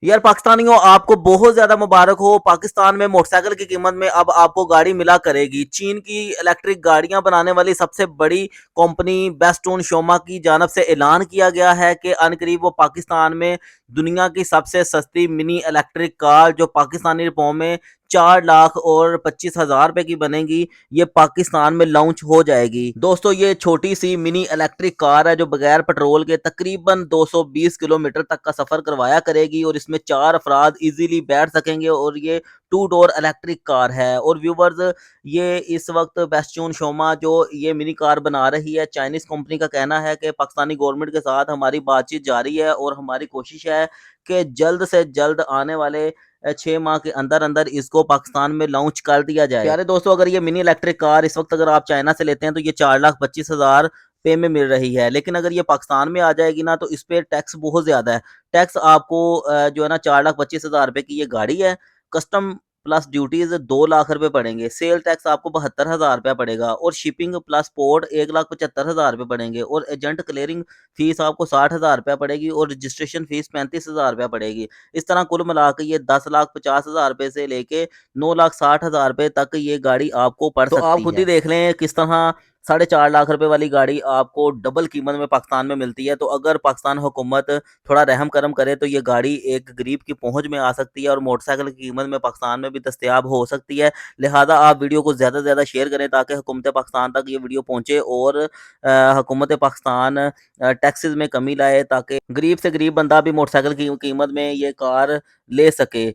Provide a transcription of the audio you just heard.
यार पाकिस्तानियों, आपको बहुत ज्यादा मुबारक हो। पाकिस्तान में मोटरसाइकिल की कीमत में अब आपको गाड़ी मिला करेगी। चीन की इलेक्ट्रिक गाड़ियां बनाने वाली सबसे बड़ी कंपनी बेस्टोन शोमा की जानब से ऐलान किया गया है कि अनकरीब वो पाकिस्तान में दुनिया की सबसे सस्ती मिनी इलेक्ट्रिक कार, जो पाकिस्तानी रुपयों में 4,25,000 रुपए की बनेगी, ये पाकिस्तान में लॉन्च हो जाएगी। दोस्तों, ये छोटी सी मिनी इलेक्ट्रिक कार है जो बगैर पेट्रोल के तकरीबन 220 किलोमीटर तक का सफर करवाया करेगी और इसमें 4 अफराद इजीली बैठ सकेंगे और ये 2 डोर इलेक्ट्रिक कार है। और व्यूवर्स, ये इस वक्त बेस्टून शोमा जो ये मिनी कार बना रही है, चाइनीज कंपनी का कहना है कि पाकिस्तानी गवर्नमेंट के साथ हमारी बातचीत जारी है और हमारी कोशिश है कि जल्द से जल्द आने वाले 6 माह के अंदर अंदर इसको पाकिस्तान में लॉन्च कर दिया जाए। प्यारे दोस्तों, अगर ये मिनी इलेक्ट्रिक कार इस वक्त अगर आप चाइना से लेते हैं तो ये 4,25,000 पे में मिल रही है, लेकिन अगर ये पाकिस्तान में आ जाएगी ना तो इस पे टैक्स बहुत ज्यादा है। टैक्स आपको जो है ना 4,25,000 रुपए की ये गाड़ी है, कस्टम प्लस ड्यूटीज 2 लाख रुपए पड़ेंगे, सेल टैक्स आपको 72,000 रुपया पड़ेगा और शिपिंग प्लस पोर्ट 1,75,000 रुपए पड़ेंगे और एजेंट क्लियरिंग फीस आपको 60,000 रुपया पड़ेगी और रजिस्ट्रेशन फीस 35,000 रुपया पड़ेगी। इस तरह कुल मिलाकर ये 10,50,000 रुपए से लेके 9,60,000 रुपए तक ये गाड़ी आपको पड़ सकती है। तो आप खुद ही देख लें किस तरह 4.5 लाख रुपए वाली गाड़ी आपको डबल कीमत में पाकिस्तान में मिलती है। तो अगर पाकिस्तान हुकूमत थोड़ा रहम करम करे तो ये गाड़ी एक गरीब की पहुंच में आ सकती है और मोटरसाइकिल की कीमत में पाकिस्तान में भी दस्तयाब हो सकती है। लिहाजा आप वीडियो को ज़्यादा से ज़्यादा शेयर करें ताकि हुकूमत पाकिस्तान तक ये वीडियो पहुंचे और हुकूमत पाकिस्तान टैक्सेस में कमी लाए ताकि गरीब से गरीब बंदा भी मोटरसाइकिल की कीमत में ये कार ले सके।